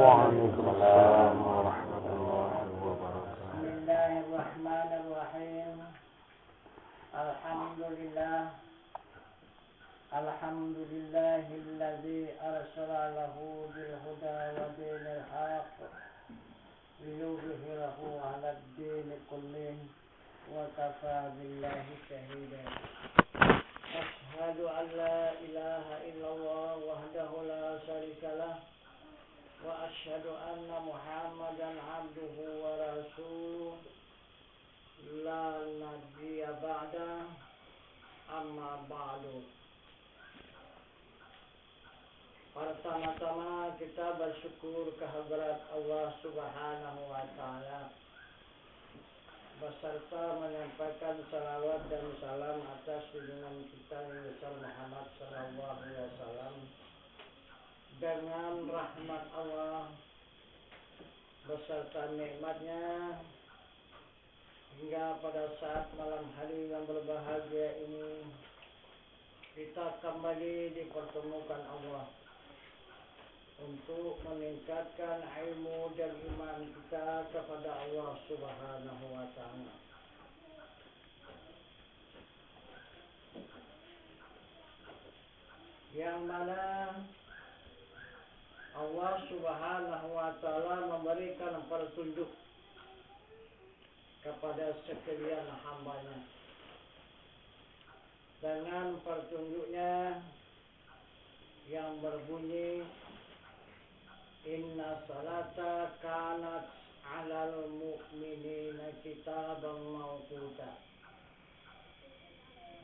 وعليكم السلام ورحمة الله وبركاته. بسم الله الرحمن الرحيم. الحمد لله الذي أرسل له بالهدى ودين الحق ليظهره على الدين كله وكفى بالله شهيدا. أشهد أن لا إله إلا الله وحده لا شريك له وأشهد أن محمدا عبده ورسوله لا نبي بعده أما بعد. Pertama-tama kita bersyukur kehadirat Allah Subhanahu wa Ta'ala, beserta menyampaikan salawat dan salam atas junjungan kita Nabi Muhammad sallallahu alaihi wasallam. Dengan rahmat Allah beserta nikmatnya hingga pada saat malam hari yang berbahagia ini kita kembali dipertemukan Allah untuk meningkatkan ilmu dan iman kita kepada Allah Subhanahu wa Ta'ala. Yang mana Allah Subhanahu wa Ta'ala memberikan petunjuk kepada sekalian hamba-Nya. Dengan petunjuknya yang berbunyi, Inna salata kanat alal mu'minina kitaban mawquta.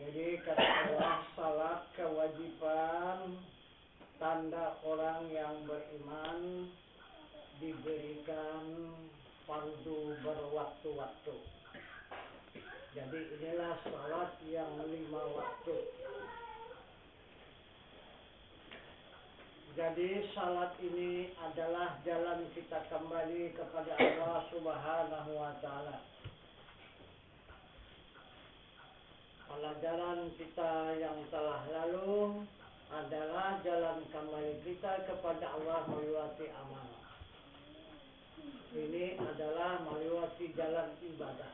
Jadi kata Allah, salat kewajiban tanda orang yang beriman diberikan fardu berwaktu-waktu. Jadi inilah salat yang 5 waktu. Jadi salat ini adalah jalan kita kembali kepada Allah Subhanahu wa Ta'ala. Pelajaran kita yang telah lalu adalah jalan kembali kita kepada Allah melewati amal. Ini adalah melewati jalan ibadah.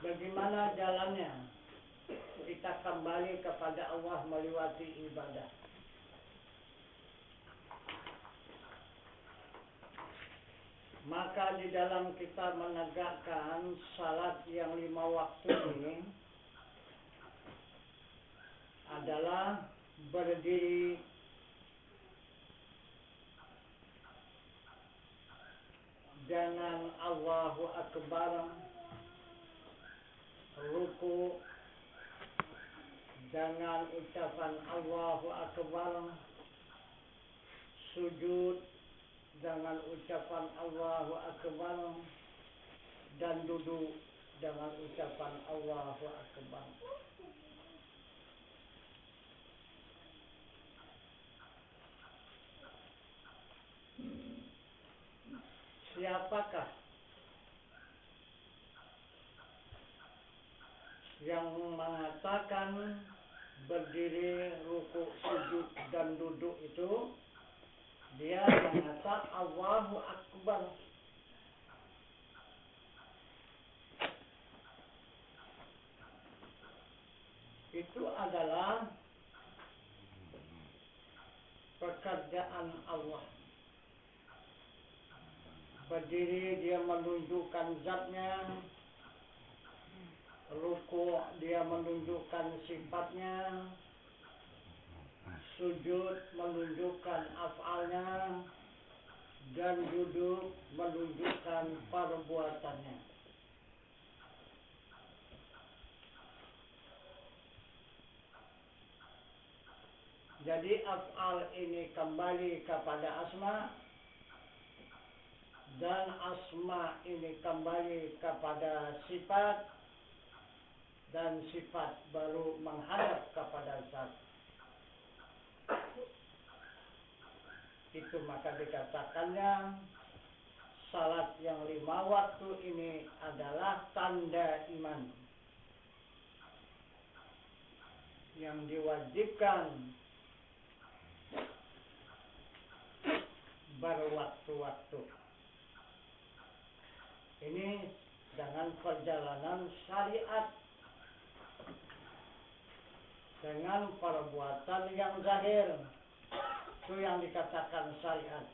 Bagaimana jalannya kita kembali kepada Allah melewati ibadah? Maka di dalam kita menegakkan salat yang 5 waktu ini adalah berdiri dengan Allahu Akbar, ruku dengan ucapan Allahu Akbar, sujud dengan ucapan Allahu Akbar, dan duduk dengan ucapan Allahu Akbar. Siapakah yang mengatakan berdiri, ruku, sujud, dan duduk itu dia mengatakan Allahu Akbar. Itu adalah pekerjaan Allah. Berdiri dia menunjukkan zatnya, ruku dia menunjukkan sifatnya, sujud menunjukkan af'alnya, dan duduk menunjukkan perbuatannya. Jadi af'al ini kembali kepada asma, dan asma ini kembali kepada sifat, dan sifat baru menghadap kepada zat. Itu maka dikatakannya salat yang 5 waktu ini adalah tanda iman. yang diwajibkan berwaktu-waktu. Ini dengan perjalanan syariat, dengan perbuatan yang zahir, itu yang dikatakan syariat.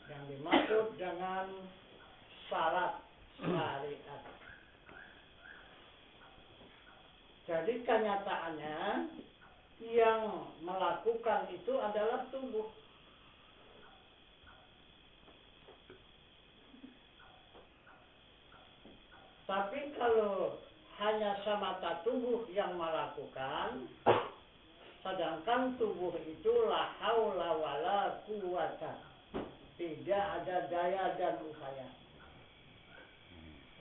Yang dimaksud dengan syarat syariat. Jadi kenyataannya yang melakukan itu adalah tubuh. Tapi kalau hanya semata tubuh yang melakukan, sedangkan tubuh itu la haula wala quwata, tidak ada daya dan upaya.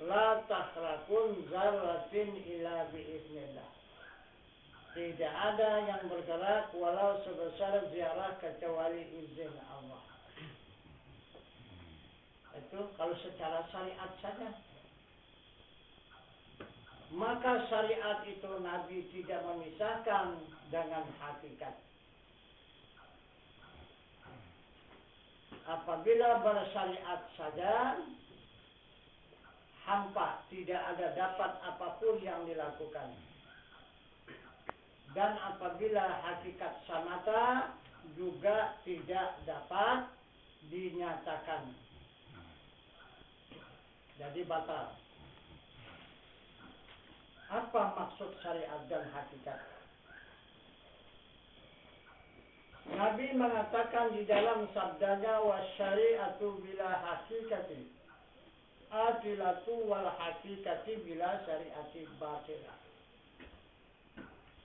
La tahrakun zarratin ila biiznillah. Tidak ada yang bergerak walau sebesar ziarah kecuali izin Allah. Itu kalau secara syariat saja. Maka syariat itu Nabi tidak memisahkan dengan hakikat. Apabila bersyariat saja, hampa, tidak ada dapat apapun yang dilakukan. Dan apabila hakikat samata juga tidak dapat dinyatakan. Jadi batal. Apa maksud syariat dan hakikat? Nabi mengatakan di dalam sabdanya wasyari'atu bila hakikati adilatu wal hakikati bila syariati batilah.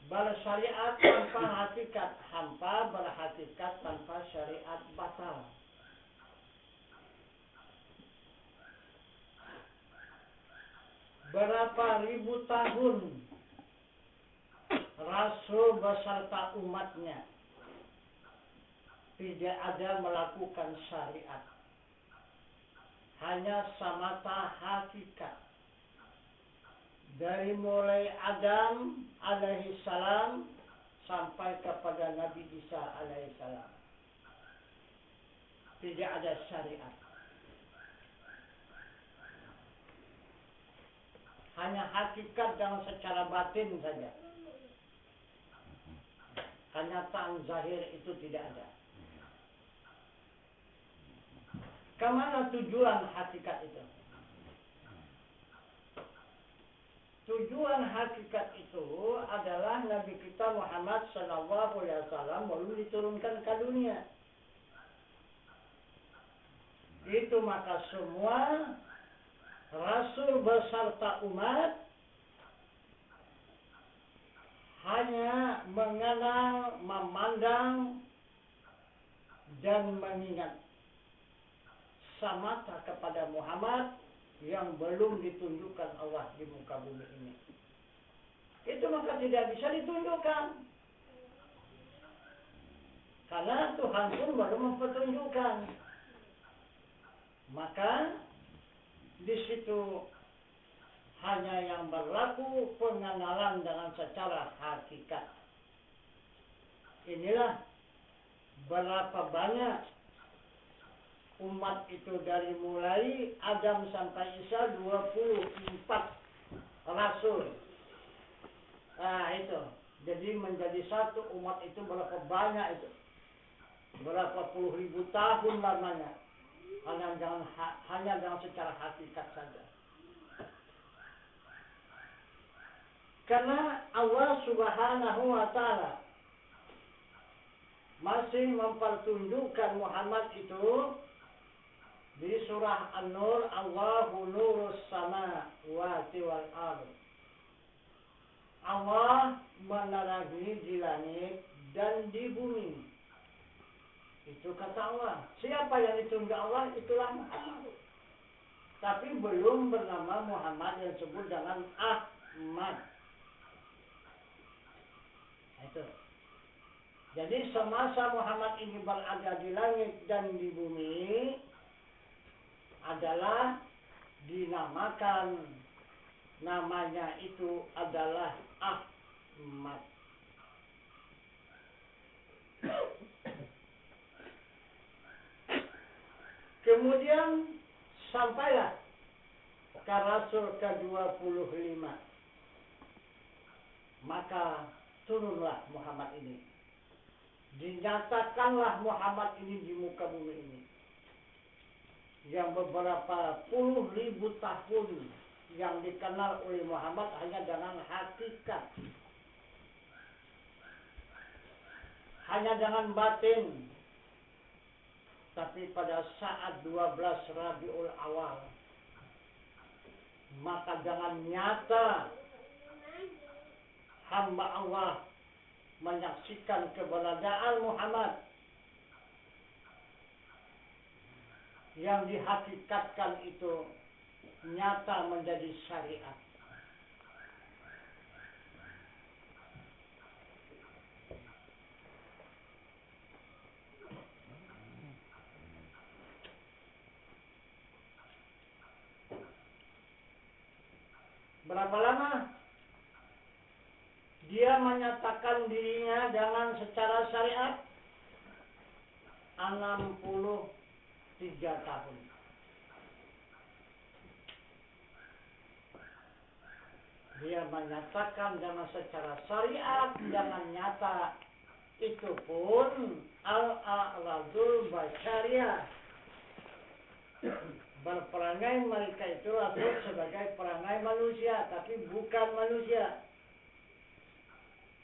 Bersyariat tanpa hakikat hampa, berhakikat tanpa syariat batal. Berapa ribu tahun Rasul beserta umatnya tidak ada melakukan syariat, hanya semata hakikat. Dari mulai Adam alaihi salam sampai kepada Nabi Isa alaihi salam, tidak ada syariat. Hanya hakikat dan secara batin saja. Kenyataan zahir itu tidak ada. Kemana tujuan hakikat itu? Tujuan hakikat itu adalah Nabi kita Muhammad SAW belum diturunkan ke dunia. Itu maka semua Rasul beserta umat hanya mengenal, memandang, dan mengingat semata kepada Muhammad yang belum ditunjukkan Allah di muka bumi ini. Itu maka tidak bisa ditunjukkan. Karena Tuhan pun belum mempertunjukkan. Maka di situ hanya yang berlaku pengenalan dengan secara hakikat. Inilah berapa banyak umat itu dari mulai Adam sampai Isa 24 Rasul. Nah itu. Jadi menjadi satu umat itu berapa banyak itu. Berapa puluh ribu tahun lamanya. Hanya dengan secara hakikat saja. Karena Allah Subhanahu wa Ta'ala masih mempertunjukkan Muhammad itu di surah An-Nur, Allahu nurus samawati wal ardh. Allah menerangi di langit dan di bumi. Itu kata Allah. Siapa yang ditunjuk Allah itulah Muhammad. Tapi belum bernama Muhammad yang disebut dengan Ahmad. Itu. Jadi semasa Muhammad ini berada di langit dan di bumi adalah dinamakan, namanya itu adalah emas. Kemudian sampailah ke Rasul ke-25. Maka turunlah Muhammad ini. Dinyatakanlah Muhammad ini di muka bumi ini. Yang beberapa puluh ribu tahun yang dikenal oleh Muhammad hanya dengan hakikat, hanya dengan batin. Tapi pada saat 12 Rabiul Awal, maka dengan nyata hamba Allah menyaksikan keberadaan Muhammad yang dihakikatkan itu nyata menjadi syariat. Berapa lama dia menyatakan dirinya dengan secara syariat? 63 tahun. Dia menyatakan dengan secara syariat, dengan nyata. Itu pun al-a'radul basyariyah. Berperangai mereka itu Rasul sebagai perangai manusia, tapi bukan manusia.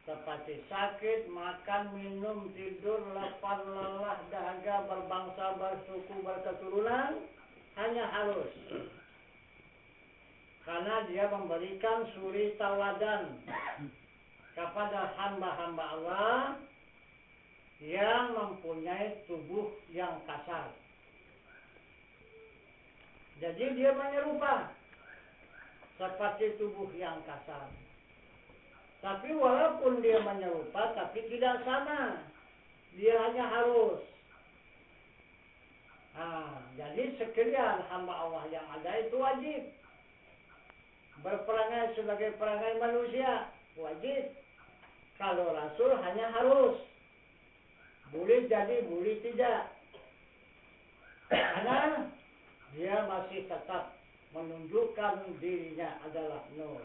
Seperti sakit, makan, minum, tidur, lapar, lelah, dahaga, berbangsa, bersuku, berketurunan, hanya halus. Karena dia memberikan suri tauladan kepada hamba-hamba Allah yang mempunyai tubuh yang kasar. Jadi dia menyerupa seperti tubuh yang kasar. Tapi walaupun dia menyerupa, tapi tidak sama. Dia hanya halus. Jadi sekalian hamba Allah yang ada itu wajib berperangai sebagai perangai manusia, wajib. Kalau Rasul hanya halus, boleh jadi, boleh tidak. Karena dia masih tetap menunjukkan dirinya adalah nur.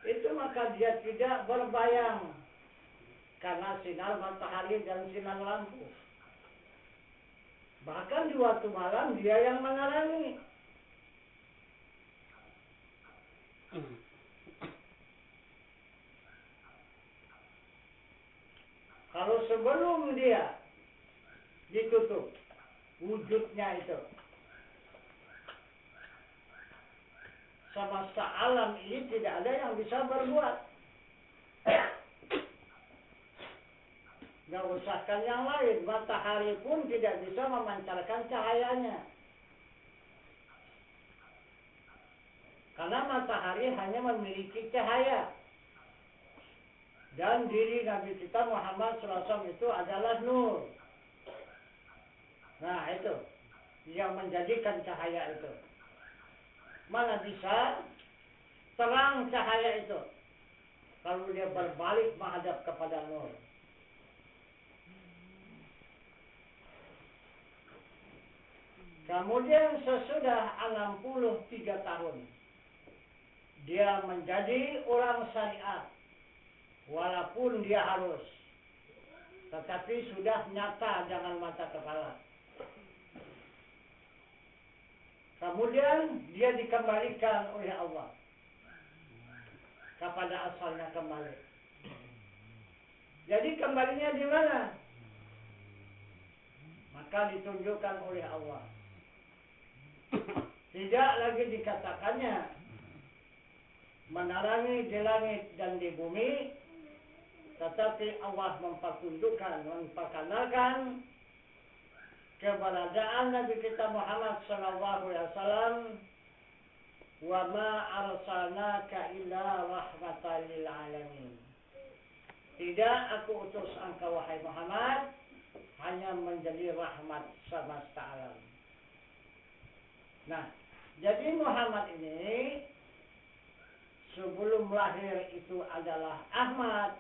Itu maka dia tidak berbayang karena sinar matahari dan sinar lampu. Bahkan di waktu malam dia yang menerangi. Kalau sebelum dia ditutup wujudnya itu, semesta alam ini tidak ada yang bisa berbuat. Nggak usahkan yang lain, matahari pun tidak bisa memancarkan cahayanya. Karena matahari hanya memiliki cahaya. Dan diri Nabi kita Muhammad SAW itu adalah nur. Nah itu, yang menjadikan cahaya itu. Mana bisa terang cahaya itu kalau dia berbalik menghadap kepada nur. Kemudian sesudah 63 tahun dia menjadi orang syariat, walaupun dia harus, tetapi sudah nyata dengan mata kepala. Kemudian dia dikembalikan oleh Allah kepada asalnya kembali. Jadi kembalinya di mana? Maka ditunjukkan oleh Allah. Tidak lagi dikatakannya menerangi di langit dan di bumi, tetapi Allah memperkenalkan keberadaan Nabi kita Muhammad SAW. Wa ma arsalnaka illa rahmatan lil alamin. Tidak aku utus engkau wahai Muhammad hanya menjadi rahmat semesta alam. Nah, jadi Muhammad ini sebelum lahir itu adalah Ahmad.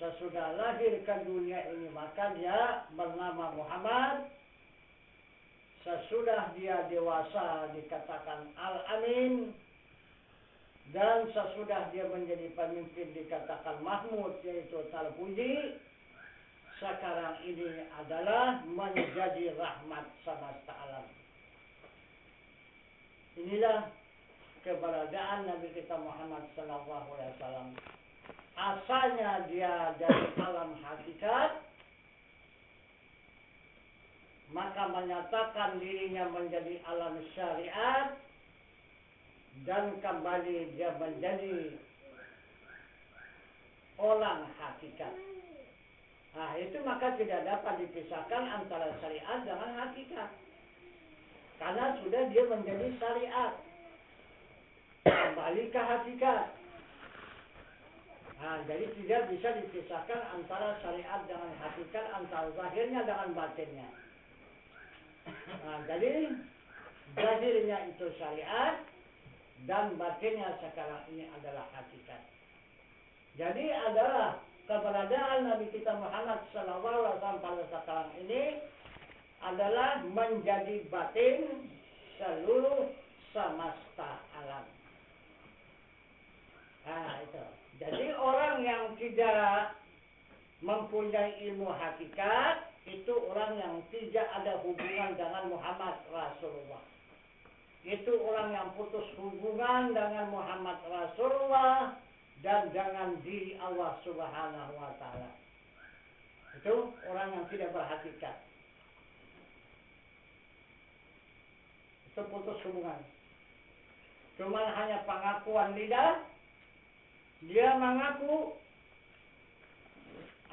Sesudah lahir ke dunia ini maka dia bernama Muhammad. Sesudah dia dewasa dikatakan Al-Amin. Dan sesudah dia menjadi pemimpin dikatakan Mahmud, yaitu terpuji. Sekarang ini adalah menjadi rahmat semesta alam. Inilah keberadaan Nabi kita Muhammad SAW. Asalnya dia dari alam hakikat, maka menyatakan dirinya menjadi alam syariat, dan kembali dia menjadi orang hakikat. Nah, itu maka tidak dapat dipisahkan antara syariat dengan hakikat. Karena sudah dia menjadi syariat, kembali ke hakikat. Nah, jadi tidak bisa dipisahkan antara syariat dengan hakikat, antara zahirnya dengan batinnya. Nah, jadi zahirnya itu syariat, dan batinnya sekarang ini adalah hakikat. Jadi adalah keberadaan Nabi kita Muhammad SAW pada sekarang ini adalah menjadi batin seluruh semesta alam. Nah itu. Jadi orang yang tidak mempunyai ilmu hakikat itu orang yang tidak ada hubungan dengan Muhammad Rasulullah. Itu orang yang putus hubungan dengan Muhammad Rasulullah dan dengan diri Allah Subhanahu wa Ta'ala. Itu orang yang tidak berhakikat. Itu putus hubungan. Cuma hanya pengakuan lidah. Dia mengaku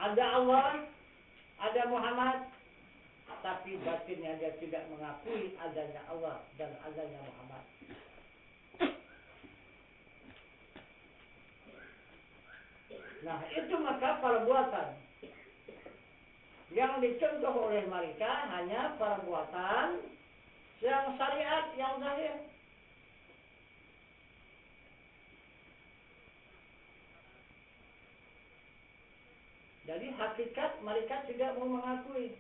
ada Allah, ada Muhammad, tapi batinnya dia tidak mengakui adanya Allah dan adanya Muhammad. Nah, itu maka perbuatan yang dicontoh oleh mereka hanya perbuatan yang syariat, yang zahir. Jadi hakikat mereka tidak mau mengakui.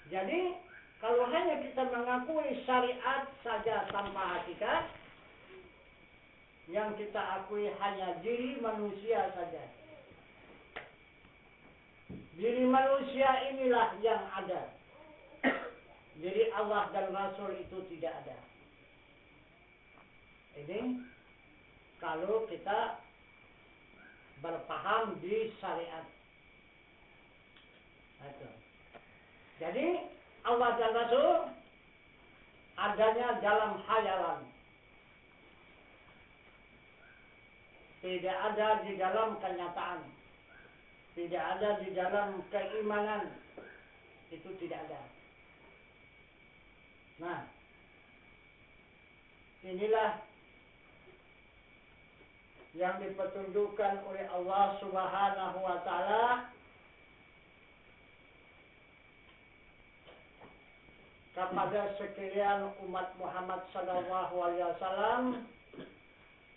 Jadi kalau hanya kita mengakui syariat saja tanpa hakikat, yang kita akui hanya diri manusia saja. Diri manusia inilah yang ada. Diri Allah dan Rasul itu tidak ada. Ini kalau kita berpaham di syariat. Itu. Jadi Allah dan Rasul adanya dalam khayalan. Tidak ada di dalam kenyataan. Tidak ada di dalam keimanan. Itu tidak ada. Nah, inilah yang dipetunjukkan oleh Allah Subhanahu wa Ta'ala kepada sekalian umat Muhammad sallallahu alaihi wasallam,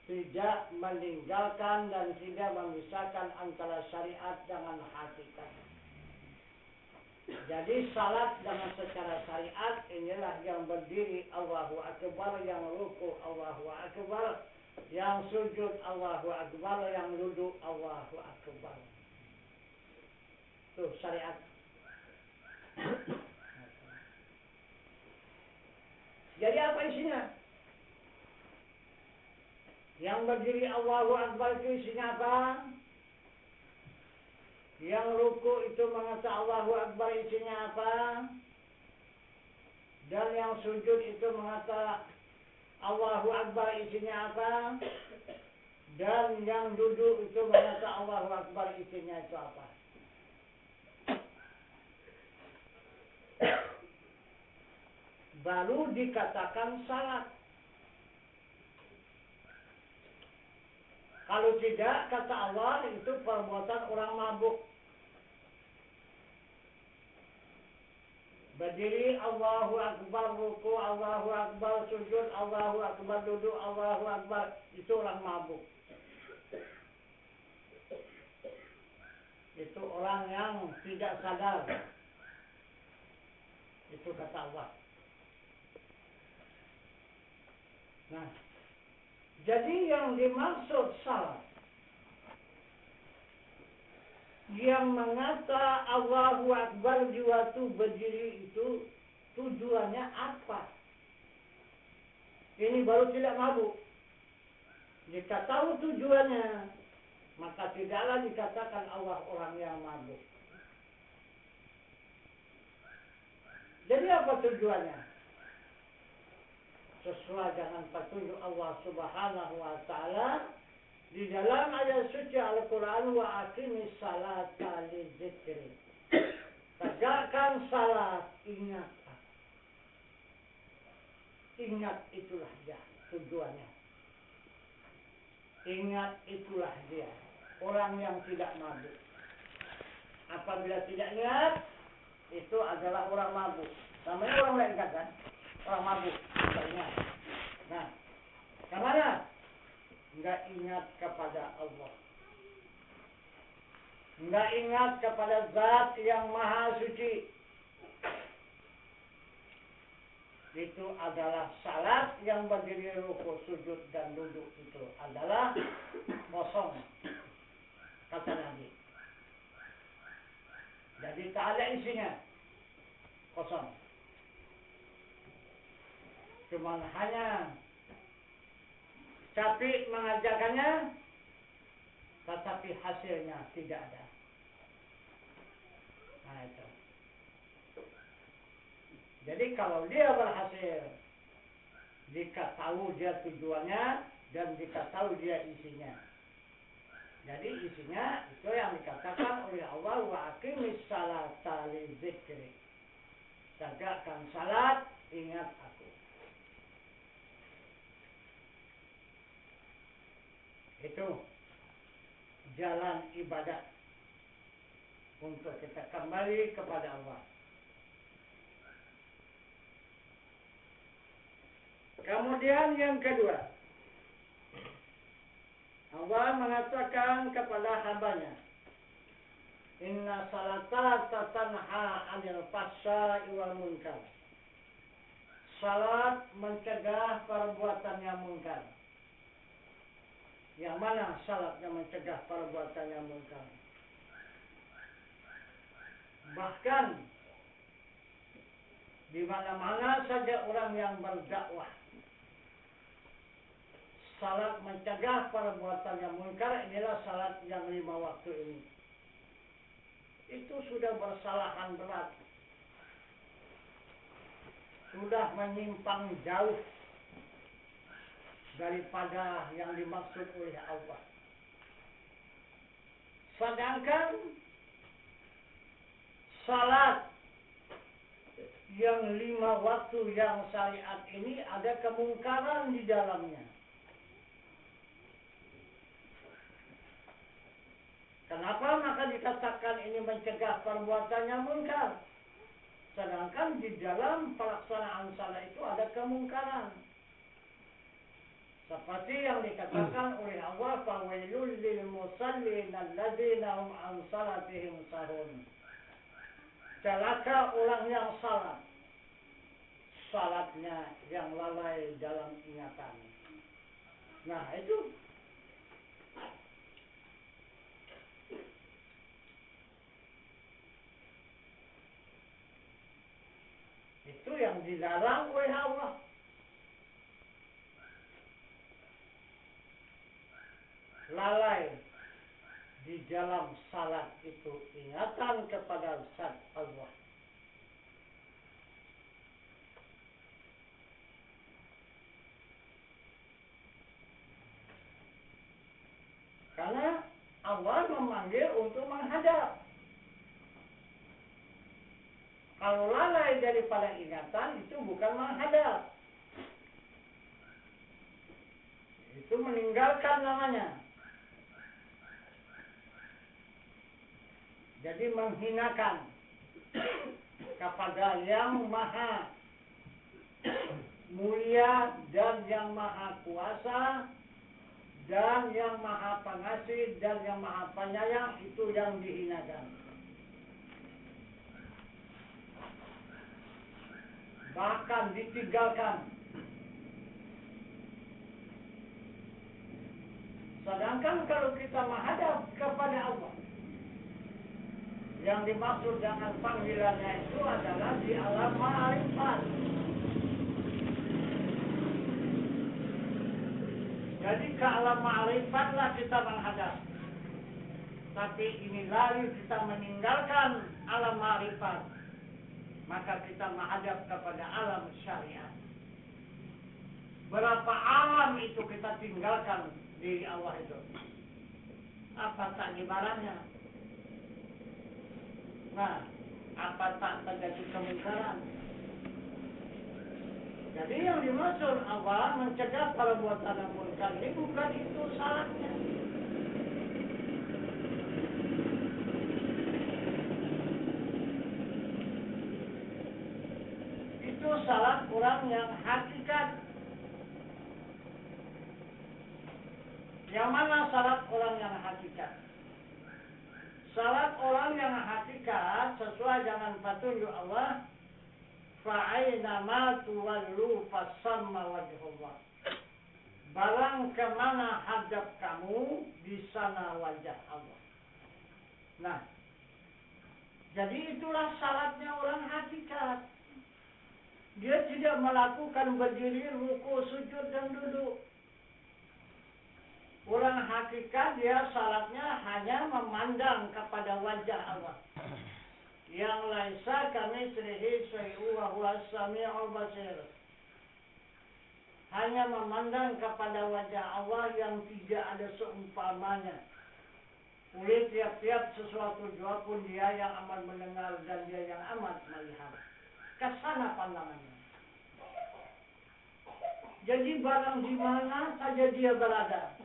tidak meninggalkan dan tidak memisahkan antara syariat dengan hakikat. Jadi salat dengan secara syariat inilah yang berdiri Allahu Akbar, yang ruku Allahu Akbar, yang sujud Allahu Akbar, yang duduk Allahu Akbar. Itu syariat. Jadi apa isinya? Yang berdiri Allahu Akbar itu isinya apa? Yang ruku itu mengatakan Allahu Akbar isinya apa? Dan yang sujud itu mengatakan Allahu Akbar isinya apa? Dan yang duduk itu mengatakan Allahu Akbar isinya itu apa? Baru dikatakan salat. Kalau tidak, kata Allah, itu perbuatan orang mabuk. Berdiri, Allahu Akbar, ruku, Allahu Akbar, sujud, Allahu Akbar, duduk, Allahu Akbar. Itu orang mabuk. Itu orang yang tidak sadar. Itu kata Allah. Nah, jadi yang dimaksud salat, yang mengata Allahu Akbar di waktu berdiri itu tujuannya apa? Ini baru tidak mabuk. Jika tahu tujuannya, maka tidaklah dikatakan Allah orang yang mabuk. Jadi apa tujuannya? Sesuai dengan petunjuk Allah Subhanahu wa Ta'ala di dalam ayat suci Al-Quran, wa aqimis salata li dzikri. Tegakkan salat, ingat. Ingat itulah dia tujuannya. Ingat itulah dia orang yang tidak mabuk. Apabila tidak ingat, itu adalah orang mabuk. Namanya orang lain kan? Orang mabuk, tidak ingat. Nah, kemana? Enggak ingat kepada Allah. Enggak ingat kepada Zat yang Maha Suci. Itu adalah salat yang berdiri, ruku, sujud, dan duduk. Itu adalah kosong, kata Nabi. Jadi tak ada isinya. Kosong. Cuma hanya capek mengajarkannya, tetapi hasilnya tidak ada. Nah itu. Jadi kalau dia berhasil, jika tahu dia tujuannya dan jika tahu dia isinya. Jadi isinya itu yang dikatakan oleh Allah, wa aqimis salata li dzikri. Tegakkan salat, ingat aku. Itu jalan ibadah untuk kita kembali kepada Allah. Kemudian yang kedua, Allah mengatakan kepada hambanya, inna salata tatanha 'anil fahsya'i wal munkar. Salat mencegah perbuatan yang munkar. Yang mana salat yang mencegah perbuatan yang munkar? Bahkan di mana-mana saja orang yang berdakwah, salat mencegah perbuatan yang munkar, inilah salat yang 5 waktu ini. Itu sudah bersalahan berat. Sudah menyimpang jauh daripada yang dimaksud oleh Allah. Sedangkan salat yang 5 waktu yang syariat ini ada kemungkaran di dalamnya. Kenapa maka dikatakan ini mencegah perbuatan yang munkar? Sedangkan di dalam pelaksanaan salat itu ada kemungkaran. Seperti yang dikatakan oleh Allah, fawailul lil musallin alladzina hum an salatihim sahun. Celaka orang yang salat, salatnya yang lalai dalam ingatan. Nah, itu yang dilarang oleh Allah. Lalai di dalam salat itu ingatan kepada Zat Allah. Karena Allah memanggil untuk menghadap. Kalau lalai daripada ingatan itu bukan menghadap. Itu meninggalkan namanya. Jadi menghinakan. kepada yang maha mulia dan yang maha kuasa dan yang maha pengasih dan yang maha penyayang, itu yang dihinakan. Bahkan ditinggalkan. Sedangkan kalau kita menghadap kepada Allah, yang dimaksud dengan panggilannya itu adalah di alam ma'rifat. Jadi ke alam ma'rifatlah kita menghadap. Tapi ini lari kita meninggalkan alam ma'rifat, maka kita menghadap kepada alam syariat. Berapa alam itu kita tinggalkan diri Allah itu? Apa tak ibaratnya? Nah, apa tak terjadi kemungkaran? Jadi yang dimaksud Allah mencegah perbuatan munkar ini bukan itu salahnya. Itu salah orang yang hakikat. Yang mana salat orang yang hakikat? Salat orang yang hakikat sesuai dengan petunjuk Allah, fa'aina ma tuwallu fasamma wajhullah. Barang kemana hadap kamu, di sana wajah Allah. Nah, jadi itulah salatnya orang hakikat. Dia tidak melakukan berdiri, ruku, sujud, dan duduk. Orang hakikat dia salatnya hanya memandang kepada wajah Allah. Yang laisa kamitslihi syai'un wa huwas sami'ul basir. Hanya memandang kepada wajah Allah yang tidak ada seumpamanya. Oleh tiap-tiap sesuatu jua pun dia yang amat mendengar dan dia yang amat melihat. Kesana pandangannya. Jadi barang di mana saja dia berada,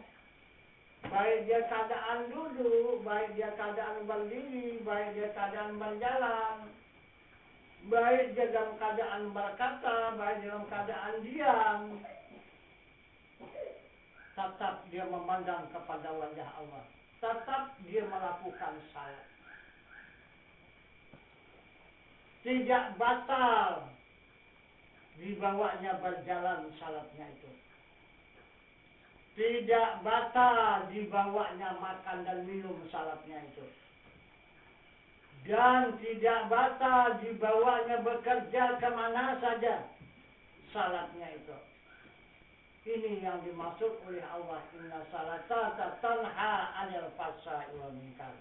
baik dia keadaan duduk, baik dia keadaan berdiri, baik dia keadaan berjalan, baik dia dalam keadaan berkata, baik dalam keadaan diam, tetap dia memandang kepada wajah Allah. Tetap dia melakukan salat. Tidak batal dibawanya berjalan salatnya itu. Tidak batal dibawanya makan dan minum salatnya itu. Dan tidak batal dibawanya bekerja kemana saja salatnya itu. Ini yang dimaksud oleh Allah, inna salata tanha 'anil fahsya'i wal munkar.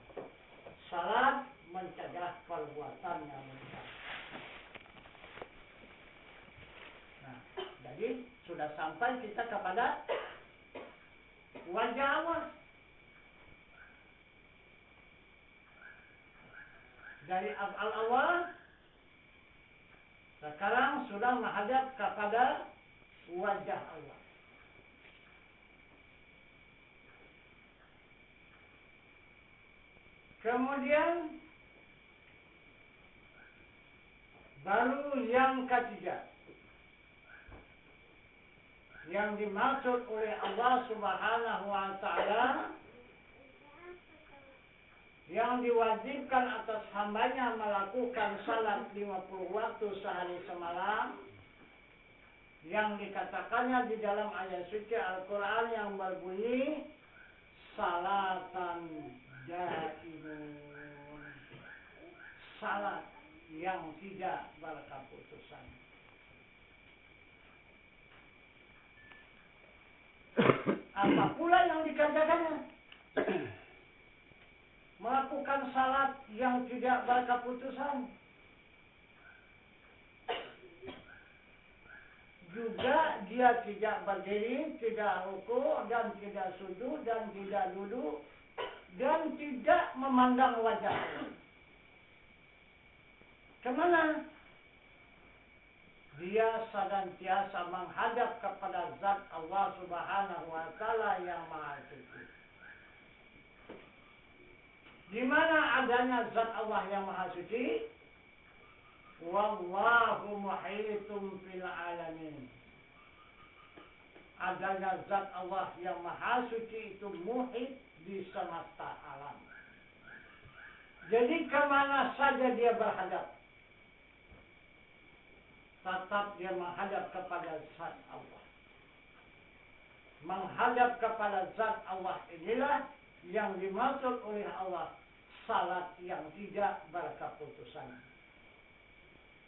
Salat mencegah perbuatan yang munkar. Nah, jadi sudah sampai kita kepada wajah Allah. Dari af'al Allah, sekarang sudah menghadap kepada wajah Allah. Kemudian baru yang ketiga, yang dimaksud oleh Allah Subhanahu wa ta'ala, yang diwajibkan atas hambanya melakukan salat 50 waktu sehari semalam, yang dikatakannya di dalam ayat suci Al-Quran yang berbunyi salatan daimun, salat yang tidak berkeputusan. Apa pula yang dikerjakannya? Melakukan salat yang tidak berkeputusan. Juga dia tidak berdiri, tidak ruku, dan tidak sujud, dan tidak duduk, dan tidak memandang wajah Allah. Kemana? Dia senantiasa menghadap kepada zat Allah Subhanahu wa ta'ala yang maha suci. Di mana adanya zat Allah yang maha suci? wallahu muhitum fil alamin. Adanya zat Allah yang maha suci itu muhit di semesta alam. Jadi kemana saja dia berhadap, tetap dia menghadap kepada zat Allah. Menghadap kepada zat Allah inilah yang dimaksud oleh Allah salat yang tidak berkeputusan.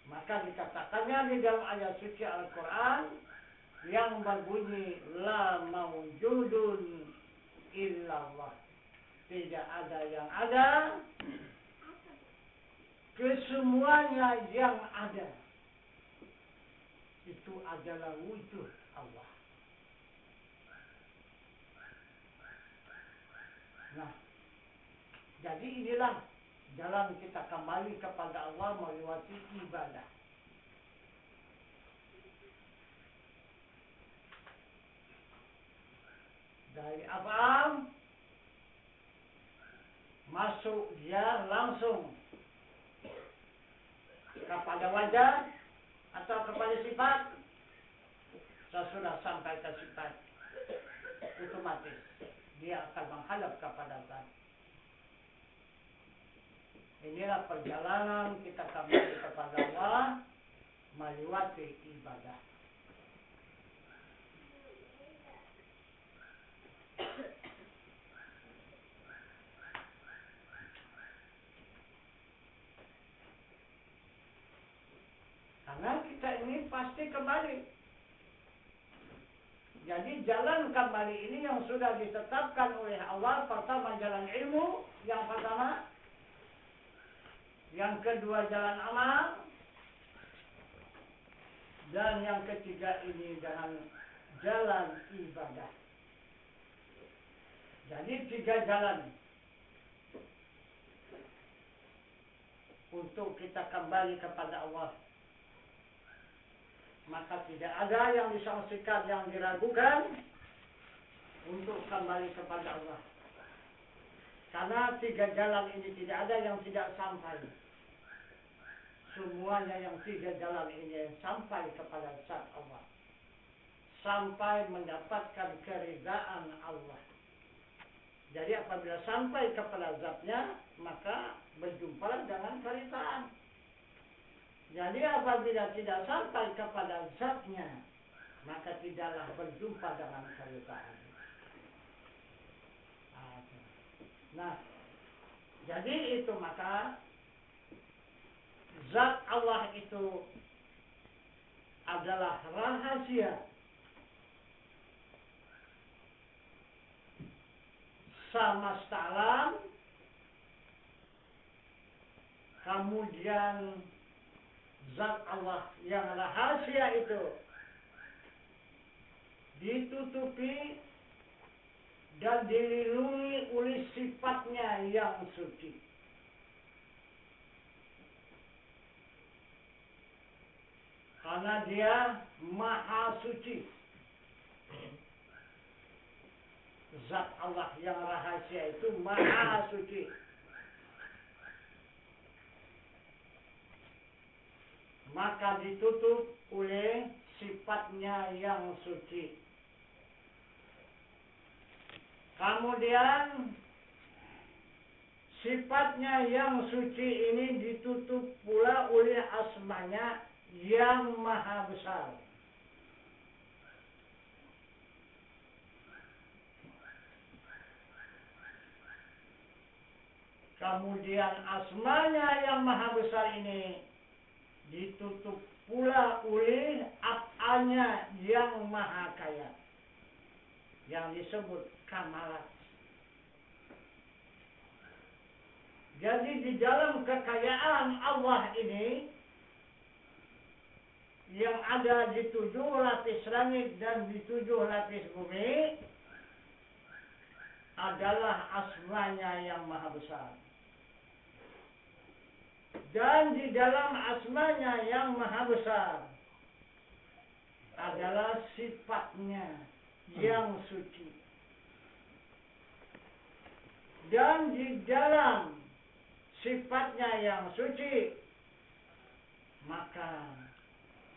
Maka dikatakannya di dalam ayat suci Al-Quran yang berbunyi la maujudun illallah. Tidak ada yang ada, kesemuanya yang ada itu adalah wujud Allah. Nah, jadi inilah jalan kita kembali kepada Allah melewati ibadah. Dari af'al masuk dia langsung kepada wajah atau kepada sifat. Sesudah sampai ke sifat, otomatis dia akan menghadap kepada zat. Inilah perjalanan kita kembali kepada Allah melewati ibadah. Karena kita ini pasti kembali. Jadi jalan kembali ini yang sudah ditetapkan oleh Allah. Pertama jalan ilmu, yang pertama. Yang kedua jalan amal. Dan yang ketiga ini dengan jalan ibadah. Jadi 3 jalan untuk kita kembali kepada Allah. Maka tidak ada yang disangsikan, yang diragukan untuk kembali kepada Allah. Karena 3 jalan ini tidak ada yang tidak sampai. Semuanya yang 3 jalan ini sampai kepada zat Allah. Sampai mendapatkan keridaan Allah. Jadi apabila sampai kepada zatnya, maka berjumpa dengan keridaan. Jadi apabila tidak sampai kepada zatnya, maka tidaklah berjumpa dengan keridaan. Nah, jadi itu maka zat Allah itu adalah rahasia semesta alam. Kemudian zat Allah yang rahasia itu ditutupi dan dilindungi oleh sifatnya yang suci. Karena dia maha suci. Zat Allah yang rahasia itu maha suci. Maka ditutup oleh sifatnya yang suci. Kemudian sifatnya yang suci ini ditutup pula oleh asmanya yang maha besar. Kemudian asmanya yang maha besar ini ditutup pula oleh af'alnya yang maha kaya, yang disebut kamalat. Jadi di dalam kekayaan Allah ini yang ada di 7 lapis langit dan di 7 lapis bumi adalah asmanya yang maha besar. Dan di dalam asmanya yang maha besar adalah sifatnya yang suci. Dan di dalam sifatnya yang suci Maka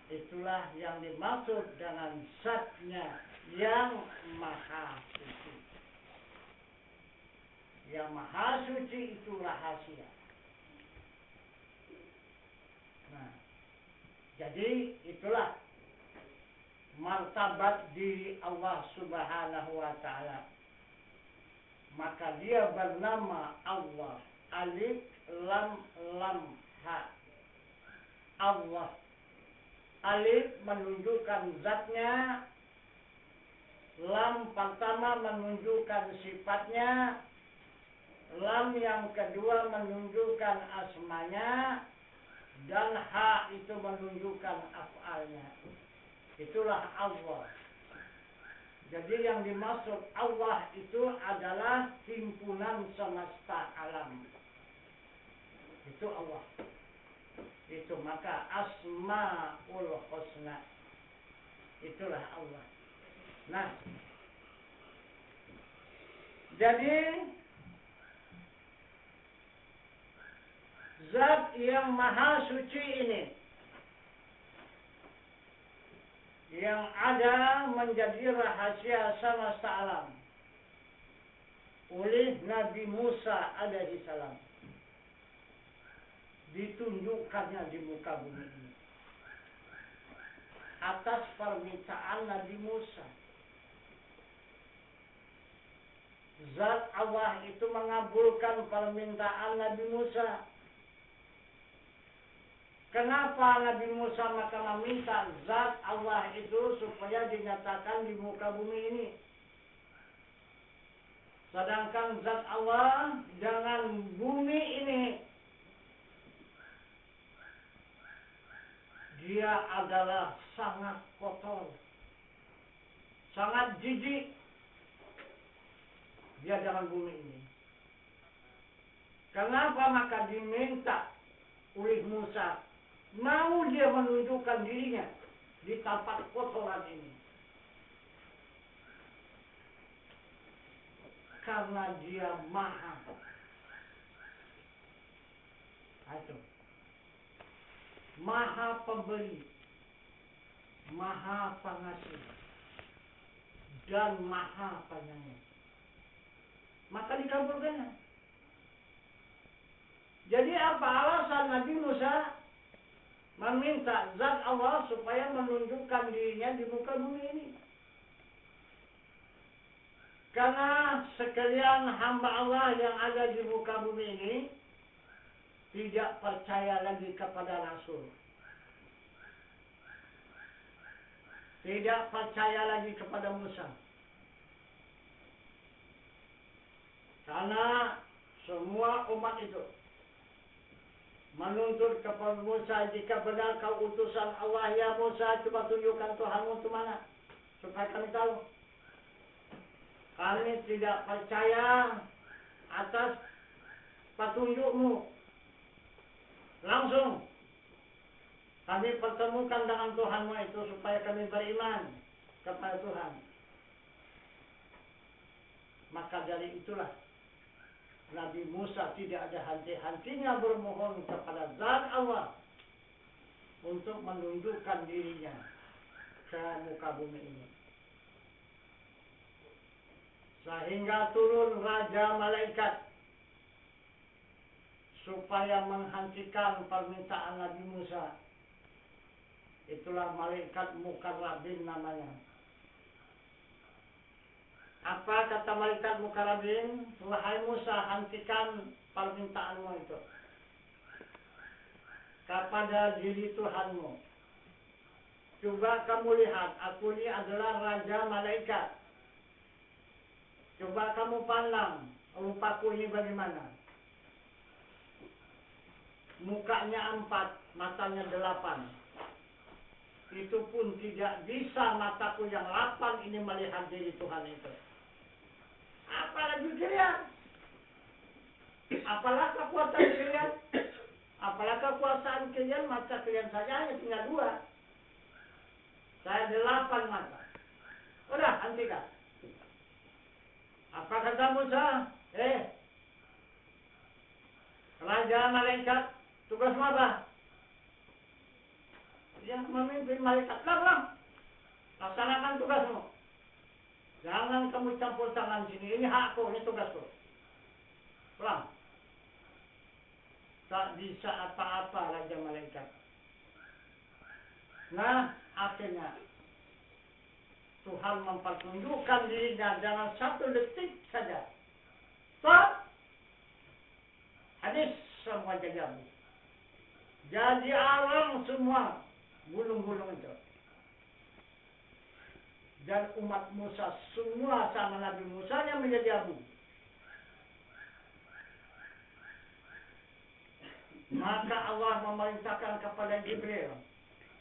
itulah yang dimaksud dengan zatnya yang maha suci. Yang maha suci itu rahasia. Nah, jadi itulah martabat diri Allah Subhanahu wa ta'ala. Maka dia bernama Allah. Alif lam lam ha. Allah. Alif menunjukkan zatnya. Lam pertama menunjukkan sifatnya. Lam yang kedua menunjukkan asmanya. Dan ha itu menunjukkan af'alnya. Itulah Allah. Jadi yang dimaksud Allah itu adalah himpunan semesta alam. Itu Allah. Itu maka Asmaul Husna. Itulah Allah. Nah, jadi zat yang maha suci ini yang ada menjadi rahasia semesta alam oleh Nabi Musa alaihi salam, ditunjukkannya di muka bumi ini atas permintaan Nabi Musa. Zat Allah itu mengabulkan permintaan Nabi Musa. Kenapa Nabi Musa maka meminta zat Allah itu supaya dinyatakan di muka bumi ini? Sedangkan zat Allah dengan bumi ini dia adalah sangat kotor, sangat jijik. Dia dengan bumi ini. Kenapa maka diminta oleh Musa? Mau dia menunjukkan dirinya di tempat kotoran ini. Karena dia maha. Itu. Maha pemberi. Maha pengasih. Dan maha penyayang. Maka dikabulkannya. Jadi apa alasan Nabi Musa meminta zat Allah supaya menunjukkan dirinya di muka bumi ini? Karena sekalian hamba Allah yang ada di muka bumi ini tidak percaya lagi kepada Rasul. Tidak percaya lagi kepada Musa. Karena semua umat itu menuntut kepada Musa, jika benar kau utusan Allah, ya Musa, coba tunjukkan Tuhanmu itu mana, supaya kami tahu. Kami tidak percaya atas petunjukmu. Langsung kami pertemukan dengan Tuhanmu itu supaya kami beriman kepada Tuhan. Maka dari itulah Nabi Musa tidak ada henti-hentinya bermohon kepada zat Allah untuk menunjukkan dirinya ke muka bumi ini. Sehingga turun Raja Malaikat supaya menghentikan permintaan Nabi Musa. Itulah Malaikat Mukarrabin namanya. Apa kata Malaikat Mukarrabin? Wahai Musa, hentikan permintaanmu itu kepada diri Tuhanmu. Coba kamu lihat, aku ini adalah Raja Malaikat. Coba kamu pandang rupaku ini bagaimana. Mukanya 4, matanya 8. Itu pun tidak bisa mataku yang 8 ini melihat diri Tuhan itu. Apalagi kalian? Apalah kekuatan kalian? Apalah kekuasaan kalian? Mata kalian saja hanya tinggal 2. Saya 8 mata. Udah, hentikan. Apa kata Musa? Raja Malaikat, tugasmu apa? yang memimpin malaikat, pulang. Laksanakan tugasmu. Jangan kamu campur tangan sini. Ini hakku, ini tugasku. Pulang. Tak bisa apa-apa Raja Malaikat. Nah, akhirnya Tuhan mempertunjukkan dirinya dalam 1 detik saja. Stop. Hadis semua jadi abu. Jadi alam semua gulung-gulung itu. Dan umat Musa semua sama Nabi Musa yang menjadi abu. Maka Allah memerintahkan kepada Jibril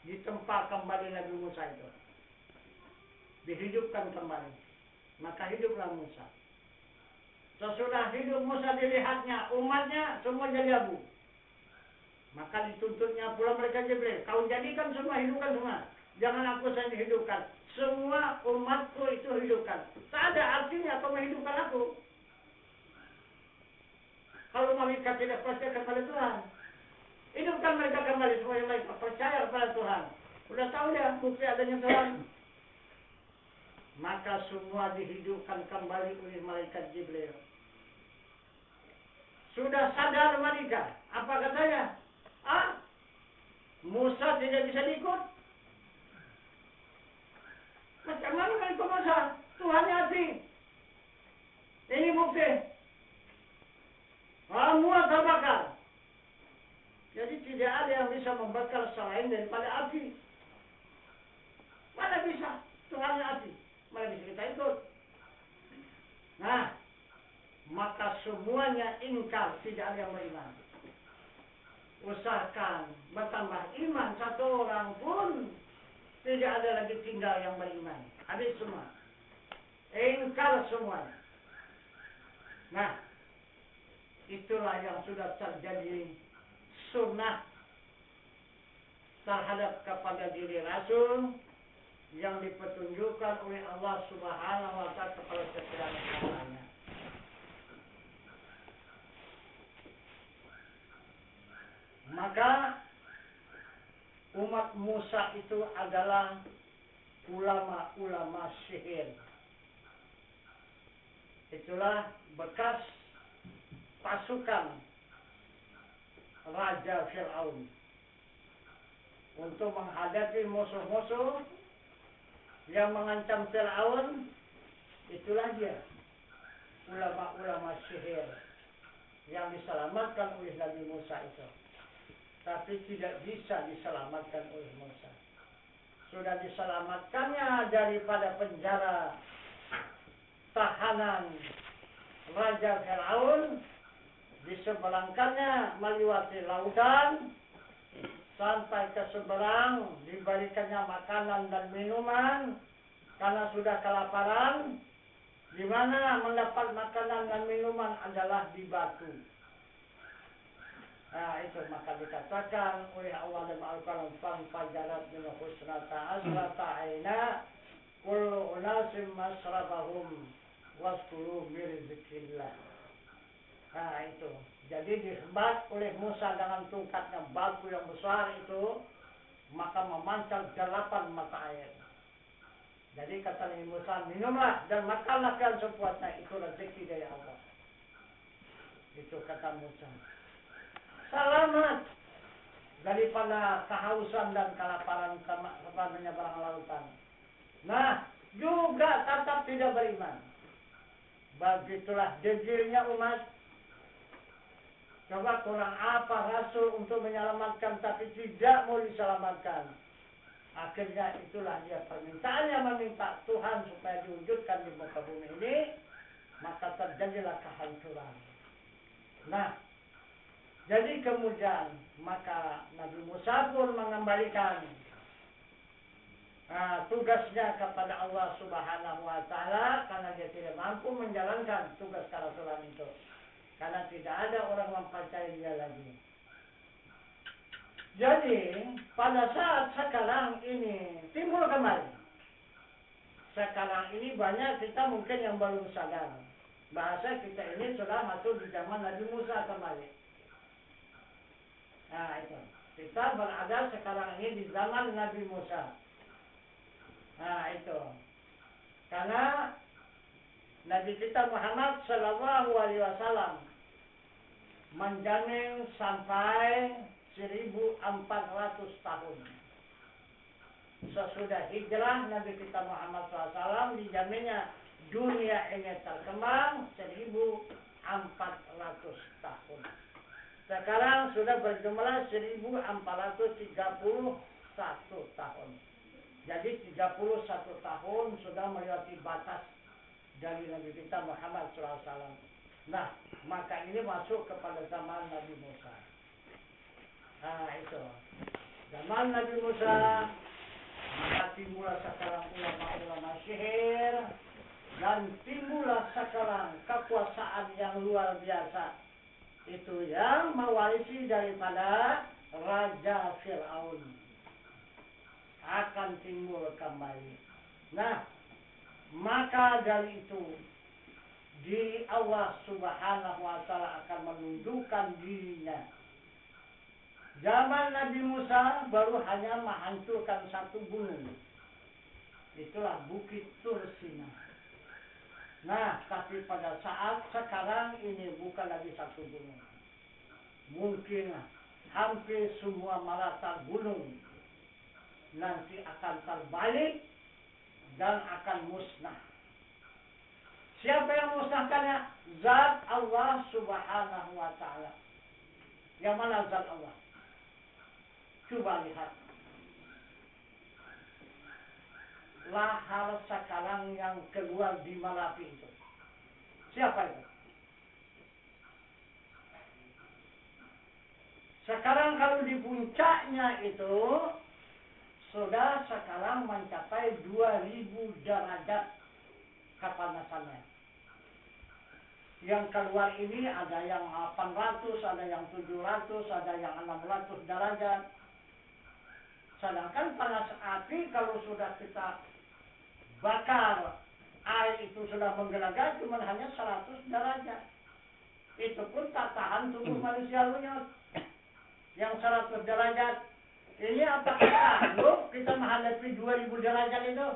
ditempa kembali Nabi Musa itu. Dihidupkan kembali. Maka hiduplah Musa. Sesudah hidup Musa dilihatnya, umatnya semua jadi abu. Maka dituntutnya pula mereka Jibril. Kau jadikan semua, hidupkan semua. Jangan aku saja hidupkan. Semua umatku itu hidupkan. Tak ada artinya kau menghidupkan aku. Kalau mereka tidak percaya kepada Tuhan, hidupkan mereka kembali supaya mereka percaya kepada Tuhan. Udah tahu ya bukti adanya Tuhan. Maka semua dihidupkan kembali oleh malaikat Jibril. Sudah sadar mereka. Apa katanya? Musa tidak bisa diikut. Macam mana mereka Musa? Tuhan hati. Ini bukti. Semua terbakar. Jadi tidak ada yang bisa membakar selain daripada api. Mana bisa? Tuhan api. Mana bisa kita ikut? Nah, maka semuanya ingkar, tidak ada yang beriman. Usahakan bertambah iman, satu orang pun tidak ada lagi tinggal yang beriman. Habis semua. Ingkar semuanya. Nah, itulah yang sudah terjadi sunnah terhadap kepada diri Rasul yang dipetunjukkan oleh Allah Subhanahu wa Ta'ala kepada setiap hambanya. Maka umat Musa itu adalah ulama-ulama sihir. Itulah bekas pasukan Raja Fir'aun untuk menghadapi musuh-musuh yang mengancam Fir'aun. Itulah dia, ulama-ulama sihir yang diselamatkan oleh Nabi Musa itu. Tapi tidak bisa diselamatkan oleh Musa. Sudah diselamatkannya daripada penjara tahanan Raja Fir'aun, diseberangkannya melewati lautan sampai ke seberang, diberikannya makanan dan minuman karena sudah kelaparan. Di mana mendapat makanan dan minuman adalah di batu. Nah, itu maka dikatakan oleh Allah dalam Al-Quran, "Fanfajarat min husnata asrata aina kullu unasim masrabahum waskuru min rizqillah." Nah, itu. Jadi disembat oleh Musa dengan tongkatnya batu yang besar itu, maka memancar 8 mata air. Jadi kata Nabi Musa, minumlah dan makanlah kalian sepuasnya, itu rezeki dari Allah. Itu kata Musa. Selamat daripada kehausan dan kelaparan kepada menyeberang lautan. Nah, juga tetap tidak beriman. Begitulah degilnya umat. Coba kurang apa Rasul untuk menyelamatkan tapi tidak mau diselamatkan. Akhirnya itulah dia permintaannya, meminta Tuhan supaya diwujudkan di muka bumi ini. Maka terjadilah kehancuran. Nah, jadi kemudian maka Nabi Musa pun mengembalikan tugasnya kepada Allah Subhanahu wa Ta'ala karena dia tidak mampu menjalankan tugas kerasulan itu. Karena tidak ada orang mempercayai dia lagi. Jadi pada saat sekarang ini timbul kembali. Sekarang ini banyak kita mungkin yang belum sadar. Bahasa kita ini sudah masuk di zaman Nabi Musa kembali. Nah itu. Kita berada sekarang ini di zaman Nabi Musa. Nah itu. Karena Nabi kita Muhammad Sallallahu Alaihi Wasallam menjamin sampai 1400 tahun. Sesudah hijrah Nabi kita Muhammad SAW dijaminnya dunia ini terkembang 1400 tahun. Sekarang sudah berjumlah 1431 tahun. Jadi 31 tahun sudah melewati batas dari Nabi kita Muhammad SAW. Nah, maka ini masuk kepada zaman Nabi Musa. Nah, itu. Zaman Nabi Musa, maka timbullah sekarang ulama-ulama sihir, dan timbullah sekarang kekuasaan yang luar biasa. Itu yang mewarisi daripada Raja Fir'aun. Akan timbul kembali. Nah, maka dari itu, diri Allah Subhanahu wa Ta'ala akan menundukkan dirinya. Zaman Nabi Musa baru hanya menghancurkan satu gunung. Itulah Bukit Tur Sina. Nah, tapi pada saat sekarang ini bukan lagi satu gunung. Mungkin hampir semua merata gunung nanti akan terbalik dan akan musnah. Siapa yang musnahkannya? Zat Allah Subhanahu wa Ta'ala. Yang mana zat Allah? Coba lihat. Lahar sekarang yang keluar di Marapi itu. Siapa itu? Sekarang kalau di puncaknya itu sudah sekarang mencapai 2000 derajat kepanasannya. Yang keluar ini ada yang 800, ada yang 700, ada yang 600 derajat. Sedangkan panas api kalau sudah kita bakar, air itu sudah menggelagar cuma hanya 100 derajat. Itu pun tak tahan tubuh manusia lunyot. Yang 100 derajat. Ini apakah sanggup kita menghadapi 2000 derajat itu?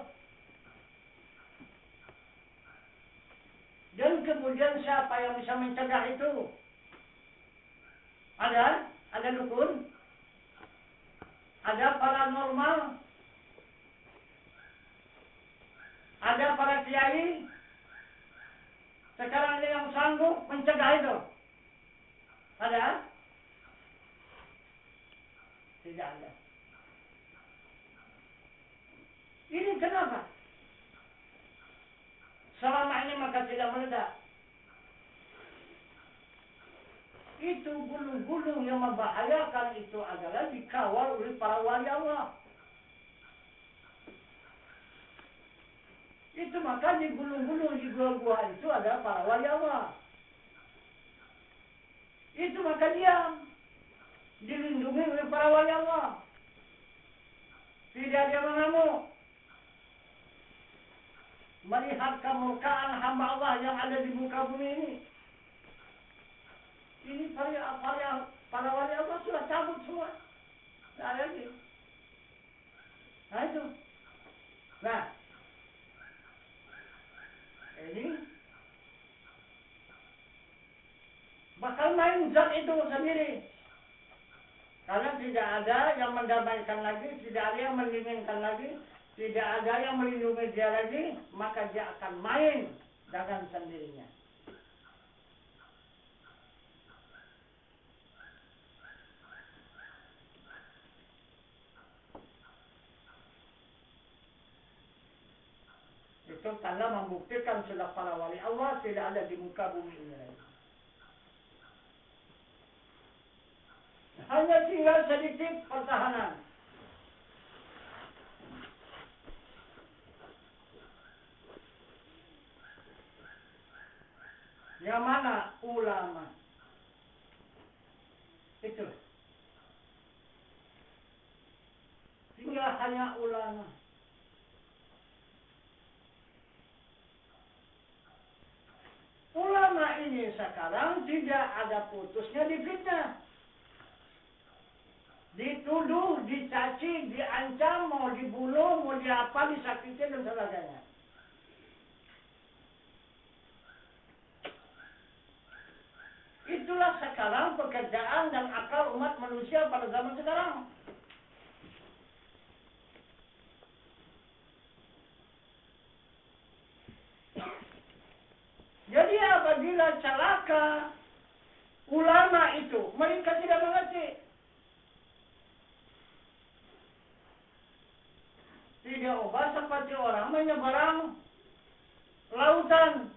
Dan kemudian siapa yang bisa mencegah itu? Ada? Ada dukun? Ada paranormal? Ada para kiai? Sekarang ini yang sanggup mencegah itu? Ada? Tidak ada. Ini kenapa? Selama ini maka tidak meledak. Itu gunung-gunung yang membahayakan itu adalah dikawal oleh para wali Allah. Itu maka di gunung-gunung, di gua-gua itu ada para wali Allah. Itu maka diam. Dilindungi oleh para wali Allah. Tidak ada mengamuk. Melihat kemurkaan hamba Allah yang ada di muka bumi ini. Ini para wali Allah sudah cabut semua. Tidak ada lagi. Nah itu. Nah. Ini. Bakal main zat itu sendiri. Karena tidak ada yang mendamaikan lagi, tidak ada yang mendinginkan lagi, tidak ada yang melindungi dia lagi, maka dia akan main dengan sendirinya. Itu tanda membuktikan sudah para wali Allah tidak ada di muka bumi ini lagi. Hanya tinggal sedikit pertahanan. Yang mana? Ulama. Itu. Tinggal hanya ulama. Ulama ini sekarang tidak ada putusnya di fitnah. Di dituduh, dicaci, diancam, mau dibunuh, mau diapa, disakiti dan sebagainya. Itulah sekarang pekerjaan dan akal umat manusia pada zaman sekarang. Jadi apabila celaka ulama itu, mereka tidak mengerti. Tidak ubah seperti orang menyeberang lautan.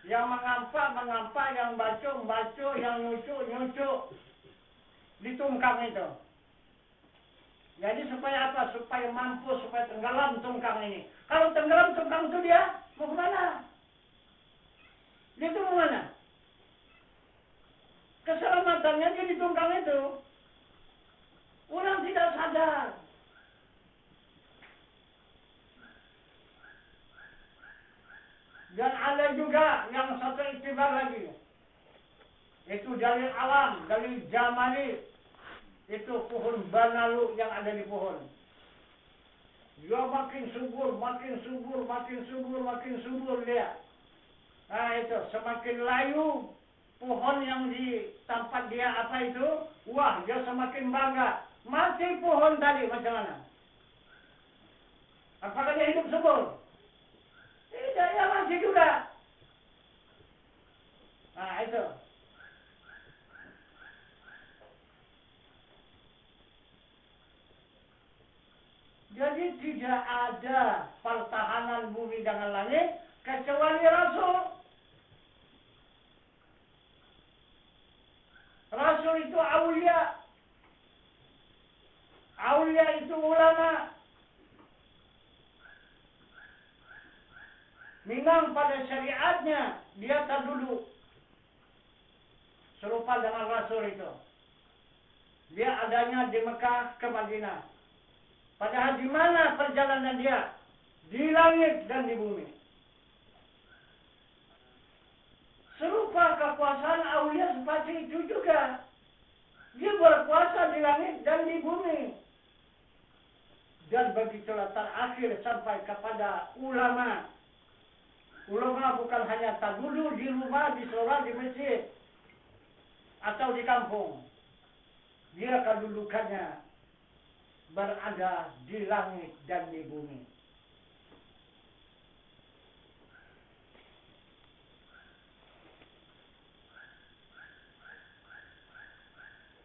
Yang mengampak, yang baco, yang nyucuk di tungkang itu. Jadi supaya apa? Supaya mampus, supaya tenggelam tungkang ini. Kalau tenggelam tungkang itu dia mau kemana? Dia itu mau mana? Keselamatannya dia di tungkang itu. Orang tidak sadar. Dan ada juga yang satu iktibar lagi. Itu dalil alam, dalil jamali. Itu pohon banalu yang ada di pohon. Dia makin subur dia. Nah itu, semakin layu pohon yang di tempat dia apa itu, wah dia semakin bangga. Mati pohon tadi macam mana? Apakah dia hidup subur? Tidak, ya masih juga. Nah itu. Jadi tidak ada pertahanan bumi dengan langit kecuali Rasul. Rasul itu aulia. Aulia itu ulama. Memang pada syariatnya dia terduduk serupa dengan Rasul itu. Dia adanya di Mekah ke Madinah. Padahal di mana perjalanan dia? Di langit dan di bumi. Serupa kekuasaan aulia seperti itu juga. Dia berkuasa di langit dan di bumi. Dan begitulah terakhir sampai kepada ulama. Ulama bukan hanya terduduk di rumah, di sholat, di masjid, atau di kampung. Dia kedudukannya berada di langit dan di bumi.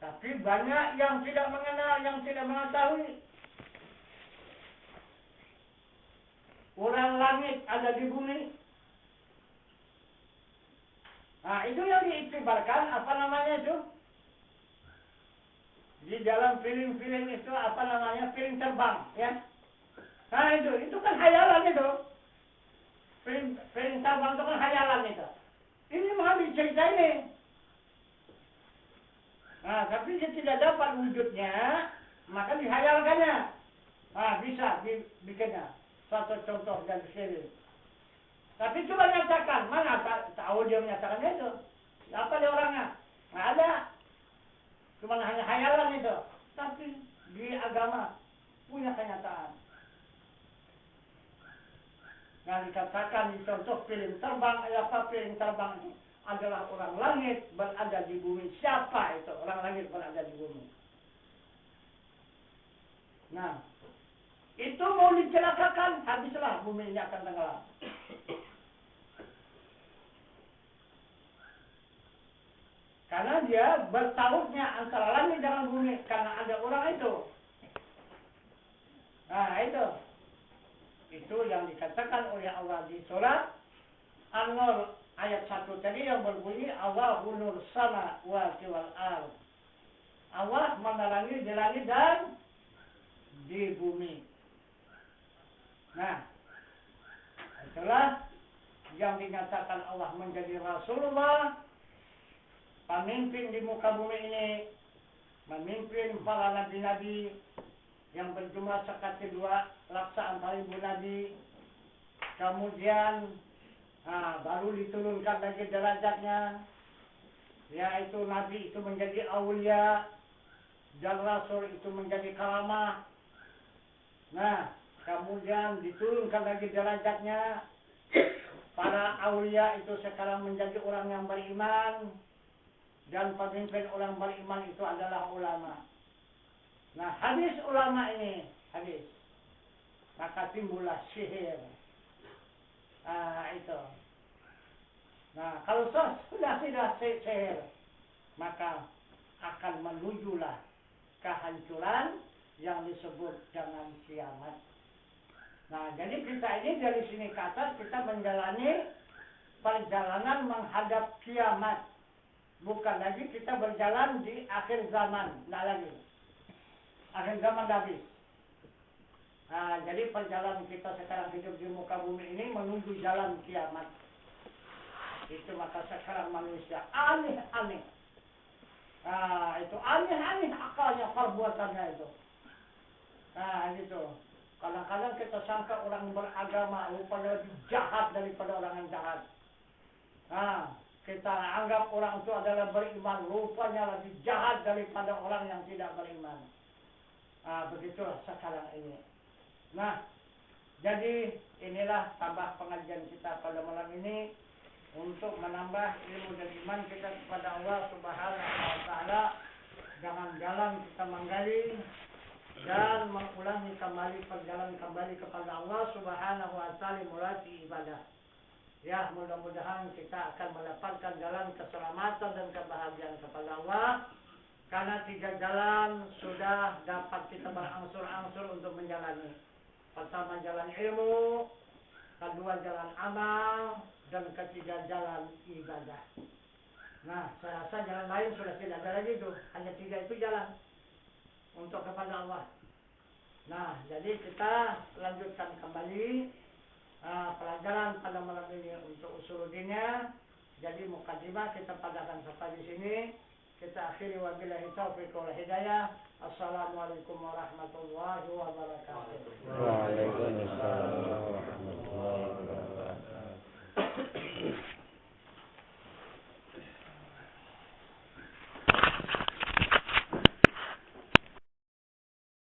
Tapi banyak yang tidak mengenal, yang tidak mengetahui. Orang langit ada di bumi. Nah, itu yang diiktibarkan, apa namanya itu? Di dalam film-film itu, apa namanya, film terbang, ya. Nah, itu kan hayalan itu. Film terbang itu kan hayalan itu. Ini mengambil cerita ini. Nah, tapi dia tidak dapat wujudnya, maka dihayalkannya. Nah, bisa dibikinnya. Satu contoh dari film. Tapi coba nyatakan, mana tahu dia menyatakannya itu? Apa dia orangnya? Nggak ada. Cuma hanya hayalan itu. Tapi di agama punya kenyataan. Nah dikatakan di contoh film terbang, apa film terbang itu adalah orang langit berada di bumi. Siapa itu orang langit berada di bumi? Nah, itu mau dicelakakan, habislah bumi ini akan tenggelam. Karena dia bertautnya antara langit dengan bumi. Karena ada orang itu. Nah itu. Itu yang dikatakan oleh Allah di surat An-Nur ayat 1 tadi yang berbunyi Allahu nur sama wal ard. Allah menerangi di langit dan di bumi. Nah, itulah yang dinyatakan Allah menjadi Rasulullah, pemimpin di muka bumi ini, memimpin para nabi-nabi yang berjumlah seperti 2,400,000 nabi. Kemudian baru diturunkan lagi derajatnya yaitu Nabi itu menjadi aulia dan Rasul itu menjadi karamah. Nah, kemudian diturunkan lagi derajatnya. Para aulia itu sekarang menjadi orang yang beriman, dan pemimpin orang beriman itu adalah ulama. Nah, habis ulama ini, habis, maka timbullah sihir. Itu. Nah, kalau sudah sihir, maka akan menujulah kehancuran yang disebut dengan kiamat. Nah, jadi kita ini dari sini ke atas kita menjalani perjalanan menghadap kiamat. Bukan lagi kita berjalan di akhir zaman, tidak lagi. Akhir zaman dah habis. Nah, jadi perjalanan kita sekarang hidup di muka bumi ini menuju jalan kiamat. Itu maka sekarang manusia aneh-aneh. Nah, itu aneh-aneh akalnya, perbuatannya itu. Nah, gitu. Kadang-kadang kita sangka orang beragama rupanya lebih jahat daripada orang yang jahat. Nah, kita anggap orang itu adalah beriman, rupanya lebih jahat daripada orang yang tidak beriman. Nah, begitulah sekarang ini. Nah, jadi inilah tambah pengajian kita pada malam ini untuk menambah ilmu dan iman kita kepada Allah Subhanahu wa Ta'ala. Jangan jalan kita menggali dan mengulangi kembali perjalanan kembali kepada Allah Subhanahu wa Ta'ala mulai ibadah. Ya, mudah-mudahan kita akan mendapatkan jalan keselamatan dan kebahagiaan kepada Allah. Karena 3 jalan sudah dapat kita berangsur-angsur untuk menjalani. Pertama jalan ilmu, kedua jalan amal, dan ketiga jalan ibadah. Nah, saya rasa jalan lain sudah tidak ada lagi tuh. Hanya 3 itu jalan untuk kepada Allah. Nah, jadi kita lanjutkan kembali pelajaran pada malam ini untuk usuluddinnya. Jadi mukadimah kita padakan sampai di sini. Kita akhiri wabillahi taufiq wal hidayah. Assalamualaikum warahmatullahi wabarakatuh. Waalaikumsalam warahmatullahi wabarakatuh.